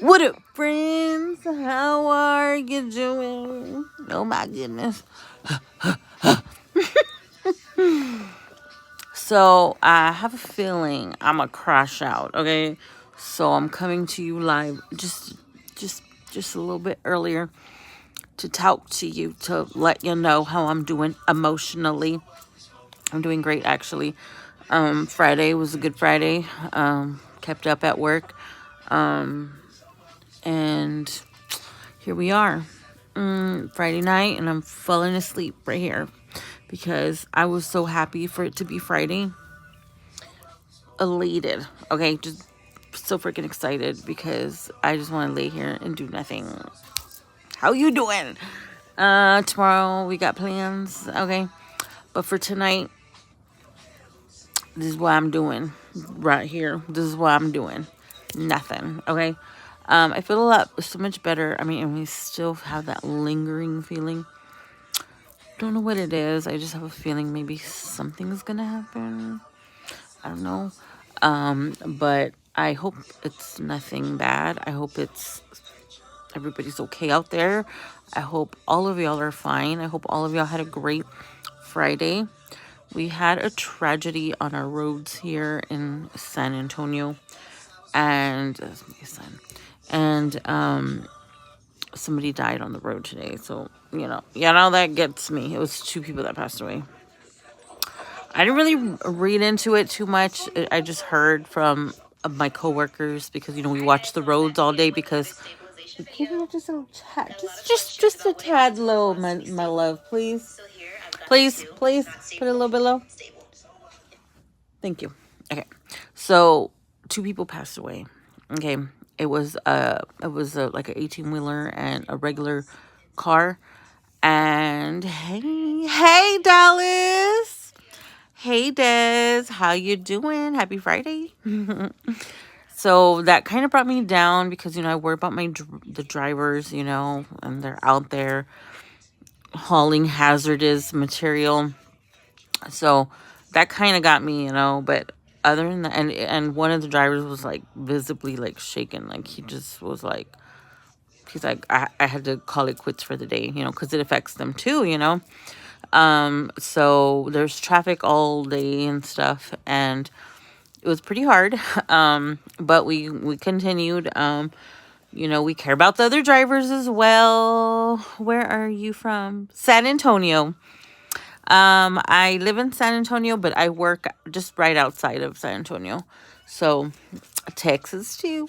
What up, friends? How are you doing? Oh my goodness. So I have a feeling I'm gonna crash out. Okay, so I'm coming to you live, just, just a little bit earlier to talk to you to let you know how I'm doing emotionally. I'm doing great actually. Friday was a good Friday. Kept up at work, and here we are. Friday night, and I'm falling asleep right here because I was so happy for it to be Friday. Elated. Okay, just so freaking excited because I just want to lay here and do nothing. How you doing? Tomorrow we got plans. Okay, but for tonight, this is what I'm doing right here. This is what I'm doing. Nothing. Okay. I feel a lot so much better. I mean, and we still have that lingering feeling. Don't know what it is. I just have a feeling maybe something's gonna happen. I don't know. But I hope it's nothing bad. I hope it's everybody's okay out there. I hope all of y'all are fine. I hope all of y'all had a great Friday. We had a tragedy on our roads here in San Antonio, and that's my son. And somebody died on the road today. So that gets me. It was two people that passed away. I didn't really read into it too much. I just heard from my coworkers because we watch the roads all day because keep it just a little tad, just a tad low, my love, please, please put it a little bit low. Thank you. Okay, so two people passed away. Okay, it was like an 18-wheeler and a regular car. And hey Dallas. Hey Des, how you doing? Happy Friday. So that kind of brought me down because I worry about the drivers, and they're out there hauling hazardous material. So that kind of got me, but other than that, and one of the drivers was like visibly like shaken, like he just was like he's like I had to call it quits for the day, because it affects them too, so there's traffic all day and stuff, and it was pretty hard. But we continued. We care about the other drivers as well. Where are you from? San Antonio. I live in San Antonio, but I work just right outside of San Antonio. So Texas too.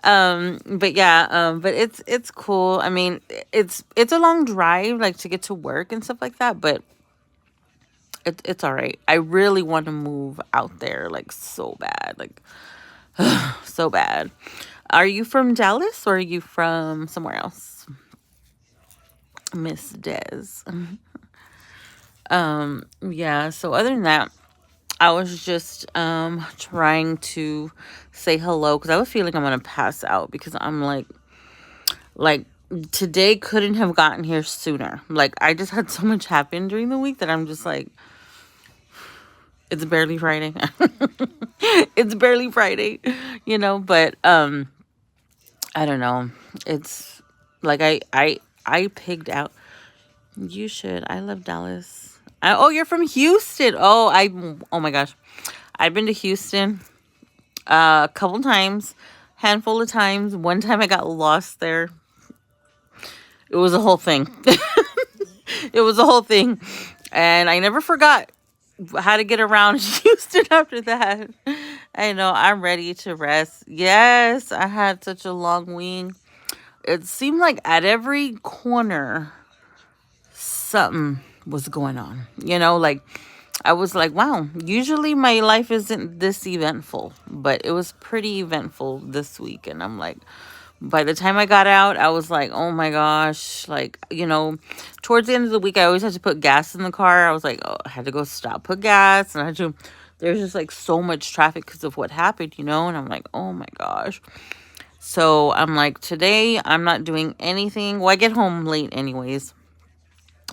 But yeah, but it's cool. I mean, it's a long drive, like to get to work and stuff like that, but it's all right. I really want to move out there, like so bad, like so bad. Are you from Dallas or are you from somewhere else, Miss Des? Yeah. So other than that, I was just trying to say hello because I was feeling I'm gonna pass out because I'm like today couldn't have gotten here sooner. Like I just had so much happen during the week that I'm just like it's barely Friday. It's barely Friday, but I don't know. It's like I pigged out. You should. I love Dallas. Oh, you're from Houston. Oh my gosh. I've been to Houston a couple times, handful of times. One time I got lost there. It was a whole thing. It was a whole thing. And I never forgot how to get around Houston after that. I know I'm ready to rest. Yes, I had such a long week. It seemed like at every corner something was going on. Like I was like, wow, usually my life isn't this eventful, but it was pretty eventful this week. And I'm like, by the time I got out, I was like, oh my gosh. Like, towards the end of the week, I always had to put gas in the car. I was like, oh, I had to go stop, put gas. And there's just like so much traffic because of what happened, and I'm like, oh my gosh. So I'm like, today I'm not doing anything. Well, I get home late anyways.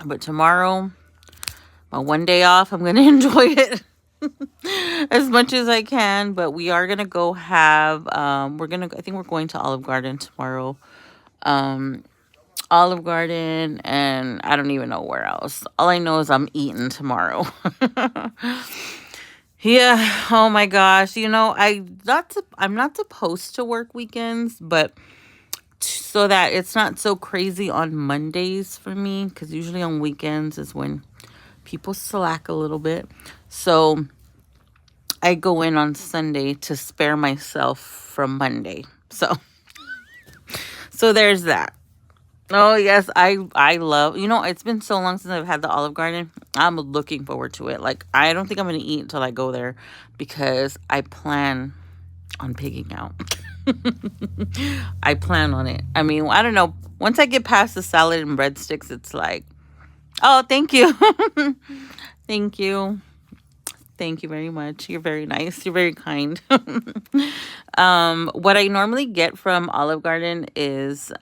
But tomorrow, my one day off, I'm going to enjoy it. as much as I can. But we are gonna go have I think we're going to Olive Garden tomorrow. Um Olive Garden, and I don't even know where else. All I know is I'm eating tomorrow. Yeah, oh my gosh. I'm not supposed to work weekends, but so that it's not so crazy on Mondays for me, because usually on weekends is when people slack a little bit. So I go in on Sunday to spare myself from Monday. So there's that. Oh yes, I love. It's been so long since I've had the Olive Garden. I'm looking forward to it. Like, I don't think I'm gonna eat until I go there, because I plan on pigging out. I plan on it. I mean, I don't know. Once I get past the salad and breadsticks, it's like, oh, thank you. Thank you. Thank you very much. You're very nice. You're very kind. What I normally get from Olive Garden is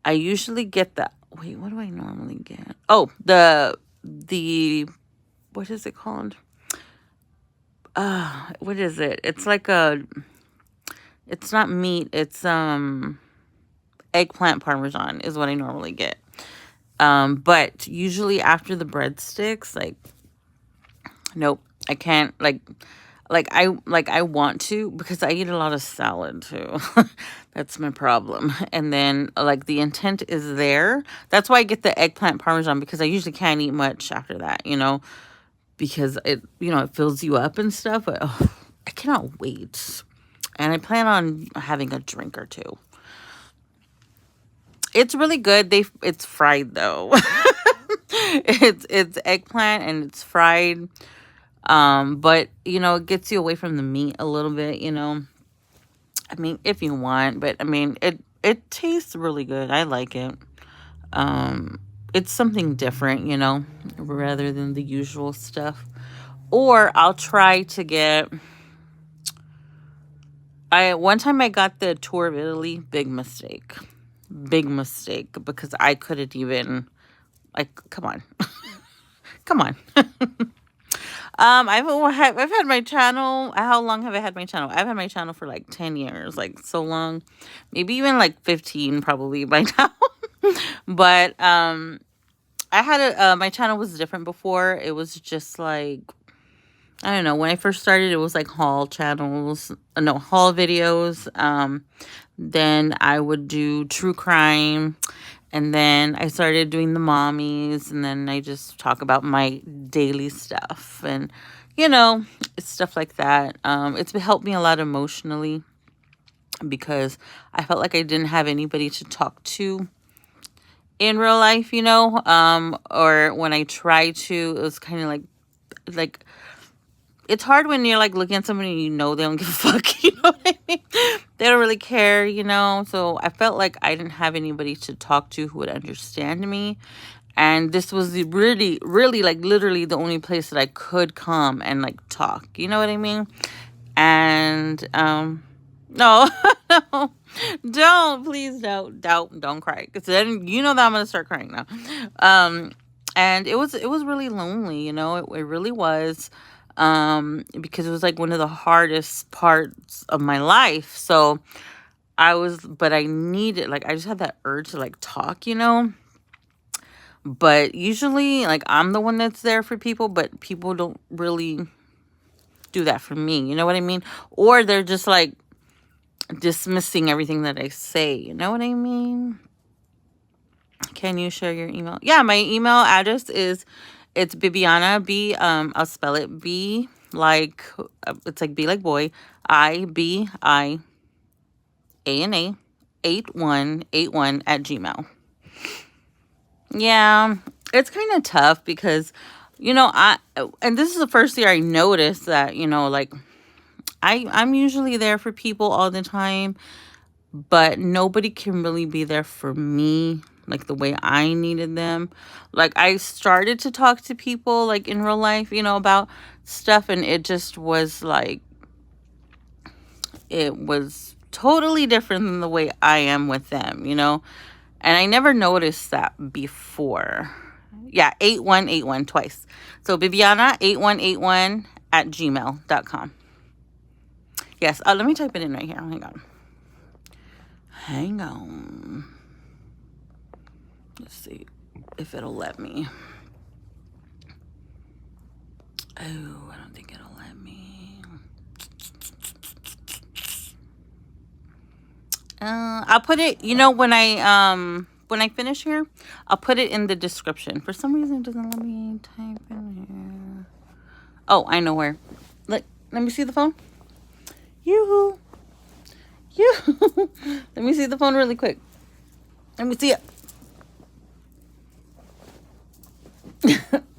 I usually get the wait, what do I normally get? Oh, the what is it called? What is it? It's not meat, it's eggplant parmesan is what I normally get. But usually after the breadsticks, like, nope, I can't, I want to, because I eat a lot of salad too. That's my problem. And then, like, the intent is there. That's why I get the eggplant parmesan, because I usually can't eat much after that, because it fills you up and stuff. But I cannot wait. And I plan on having a drink or two. It's really good. It's fried though. It's eggplant and it's fried. But it gets you away from the meat a little bit, I mean, if you want, but I mean, it tastes really good. I like it. It's something different, rather than the usual stuff. Or I'll try to get one time I got the tour of Italy. Big mistake. Big mistake, because I couldn't even, like, come on. Come on. I've had my channel. How long have I had my channel? I've had my channel for like 10 years, like, so long. Maybe even like 15 probably by now. But I had my channel was different before. It was just like, I don't know, when I first started, it was like haul channels, no, haul videos. Then I would do true crime. And then I started doing the mommies, and then I just talk about my daily stuff and, stuff like that. It's helped me a lot emotionally, because I felt like I didn't have anybody to talk to in real life, or when I tried to, it was kind of like, it's hard when you're like looking at somebody and they don't give a fuck, you know what I mean? They don't really care, so I felt like I didn't have anybody to talk to who would understand me. And this was really, really, like, literally the only place that I could come and, like, talk, you know what I mean? And no, no, please don't cry, because then that I'm gonna start crying now. And it was really lonely, it really was. Because it was like one of the hardest parts of my life. So but I needed, like, I just had that urge to, like, talk, but usually, like, I'm the one that's there for people, but people don't really do that for me, you know what I mean? Or they're just like dismissing everything that I say, you know what I mean? Can you share your email? Yeah, my email address is, it's Bibiana, I'll spell it B, like, it's like B like boy, IBIANA 8181 at Gmail. Yeah, it's kind of tough because, and this is the first year I noticed that, like, I'm usually there for people all the time, but nobody can really be there for me like the way I needed them. Like, I started to talk to people, like, in real life, about stuff, and it just was like, it was totally different than the way I am with them, and I never noticed that before. Yeah, 8181 twice. So Bibiana8181 at gmail.com. Yes, let me type it in right here. Hang on. Hang on. Let's see if it'll let me. Oh, I don't think it'll let me. I'll put it, when I finish here, I'll put it in the description. For some reason, it doesn't let me type in here. Oh, I know where. Let me see the phone. Yoo-hoo. Yoo-hoo. Let me see the phone really quick. Let me see it.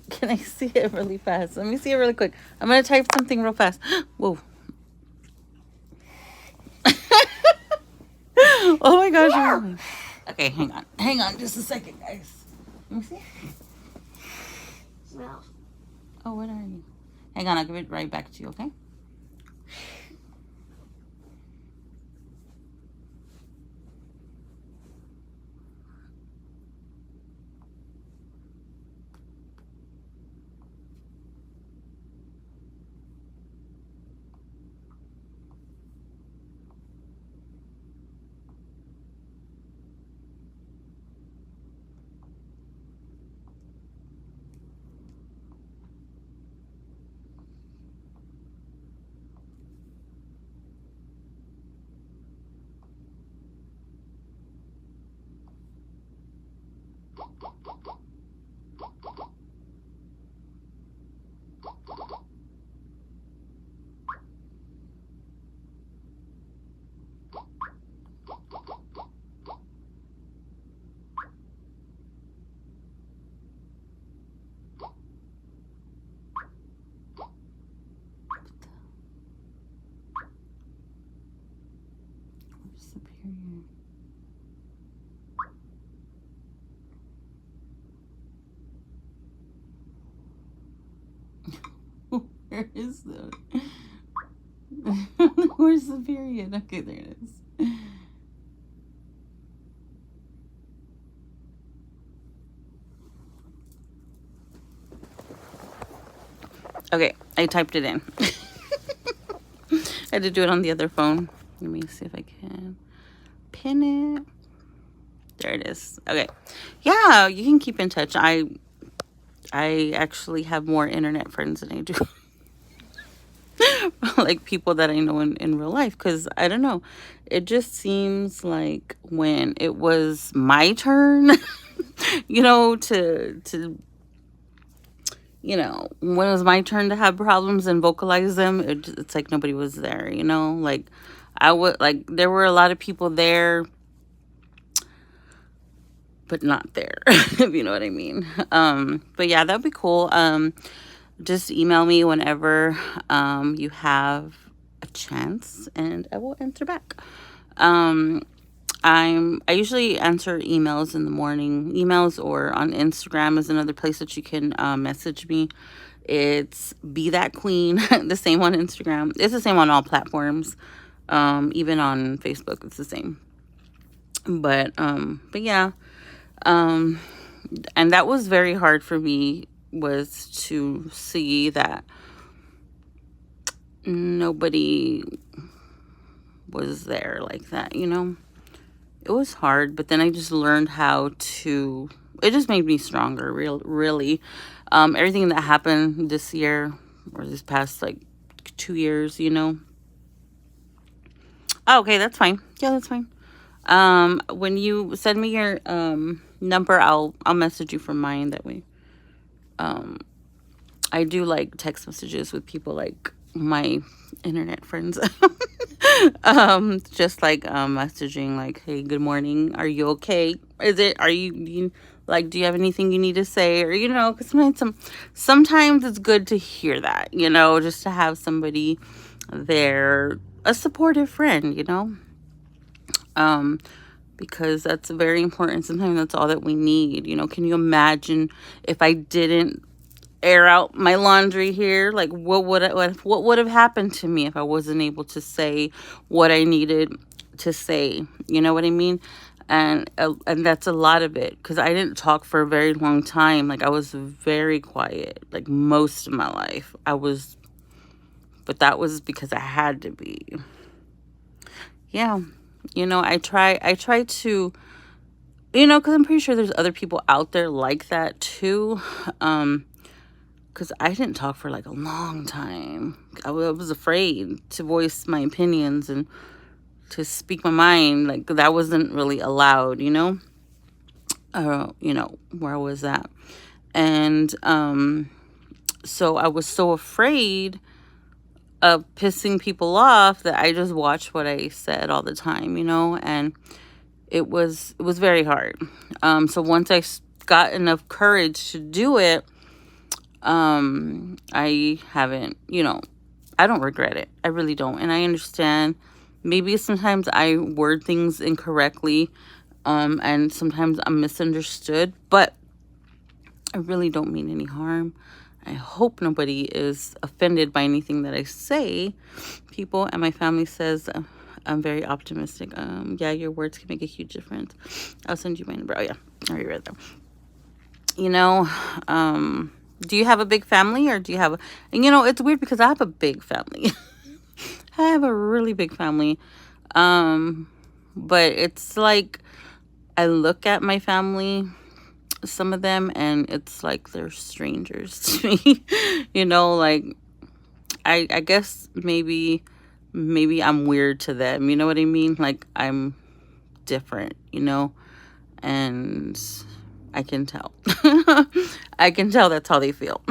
Can I see it really fast? Let me see it really quick. I'm going to type something real fast. Whoa. Oh my gosh. Okay, hang on. Hang on just a second, guys. Let me see. Smells. Oh, what are you? Hang on, I'll give it right back to you, okay? Where is the... Where's the period? Okay, there it is. Okay, I typed it in. I had to do it on the other phone. Let me see if I can pin it. There it is. Okay. Yeah, you can keep in touch. I actually have more internet friends than I do like people that I know in real life, because I don't know, it just seems like when it was my turn to when it was my turn to have problems and vocalize them, it's like nobody was there, like there were a lot of people there but not there, if you know what I mean. But yeah, that'd be cool. Just email me whenever you have a chance, and I will answer back. I usually answer emails in the morning. Emails, or on Instagram is another place that you can message me. It's Be That Queen. The same on Instagram. It's the same on all platforms. Even on Facebook, it's the same. But yeah. And that was very hard for me, was to see that nobody was there like that, It was hard, but then I just learned how to, it just made me stronger, really. Everything that happened this year, or this past, 2 years, Oh, okay, that's fine. Yeah, that's fine. When you send me your number, I'll message you from mine, that way. I do text messages with people, my internet friends. Just messaging hey, good morning, are you okay? Are you do you have anything you need to say? Or because sometimes it's good to hear that, just to have somebody there, a supportive friend, because that's very important. Sometimes that's all that we need. Can you imagine if I didn't air out my laundry here? What would have happened to me if I wasn't able to say what I needed to say? You know what I mean? And that's a lot of it, because I didn't talk for a very long time. Like, I was very quiet, like, most of my life. But that was because I had to be. Yeah. I try to, because I'm pretty sure there's other people out there like that too. Because I didn't talk for like a long time. I was afraid to voice my opinions and to speak my mind. Like, that wasn't really allowed, where I was at. And so I was so afraid of pissing people off that I just watched what I said all the time, and it was very hard. So once I got enough courage to do it, I haven't, I don't regret it. I really don't. And I understand maybe sometimes I word things incorrectly, and sometimes I'm misunderstood, but I really don't mean any harm. I hope nobody is offended by anything that I say. People and my family says I'm very optimistic. Yeah, your words can make a huge difference. I'll send you my number. Oh yeah, I already read that. Do you have a big family, or do you have and it's weird because I have a big family. I have a really big family. But it's like I look at my family, some of them, and it's like they're strangers to me. Like I guess maybe I'm weird to them. You know what I mean? Like, I'm different, and I can tell. I can tell that's how they feel.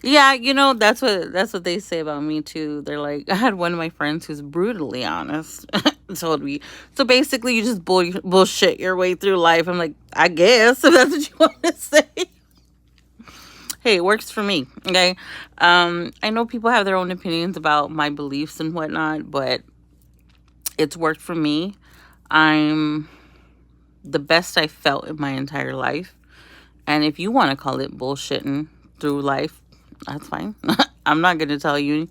Yeah, that's what they say about me too. They're like, I had one of my friends who's brutally honest told me, so basically you just bullshit your way through life. I'm like, I guess, if that's what you want to say. Hey, it works for me. Okay. I know people have their own opinions about my beliefs and whatnot, but it's worked for me. I'm the best I felt in my entire life. And if you want to call it bullshitting through life, that's fine. I'm not going to tell you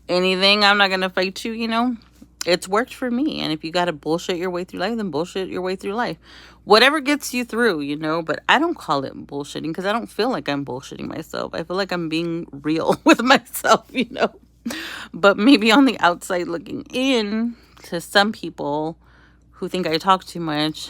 anything. I'm not going to fight you. It's worked for me. And if you got to bullshit your way through life, then bullshit your way through life. Whatever gets you through, but I don't call it bullshitting because I don't feel like I'm bullshitting myself. I feel like I'm being real with myself, But maybe on the outside looking in, to some people who think I talk too much,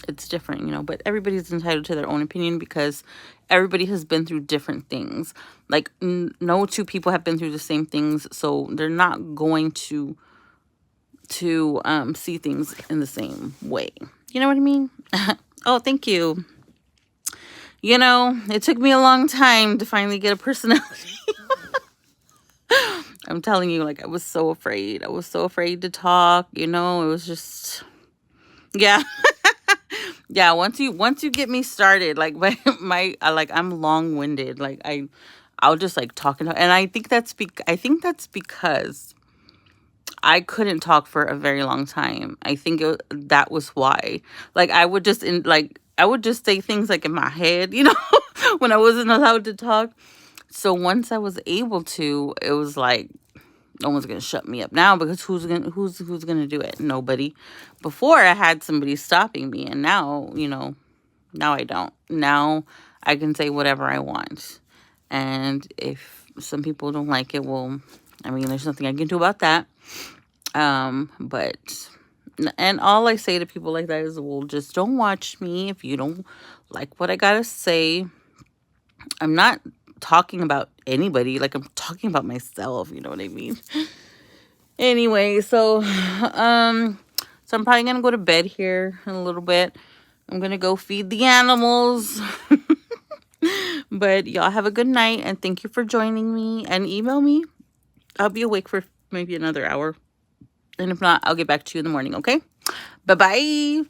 it's different, but everybody's entitled to their own opinion because everybody has been through different things. Like, no two people have been through the same things, so they're not going to see things in the same way. You know what I mean? Oh, thank you. It took me a long time to finally get a personality. I'm telling you, like, I was so afraid. I was so afraid to talk, it was just, yeah. Yeah, once you get me started, like, I'm long-winded. Like, I'll just like talk, and I think that's because I couldn't talk for a very long time. I think that was why. Like, I would just say things like in my head, when I wasn't allowed to talk. So once I was able to, it was like, no one's gonna shut me up now, because who's gonna do it? Nobody. Before, I had somebody stopping me, and now, now I don't. Now I can say whatever I want, and if some people don't like it, well, I mean, there's nothing I can do about that. But and all I say to people like that is, well, just don't watch me if you don't like what I gotta say. I'm not talking about anybody, like, I'm talking about myself, you know what I mean? Anyway, so I'm probably gonna go to bed here in a little bit. I'm gonna go feed the animals. But y'all have a good night, and thank you for joining me, and email me. I'll be awake for maybe another hour, and if not, I'll get back to you in the morning. Okay, bye bye.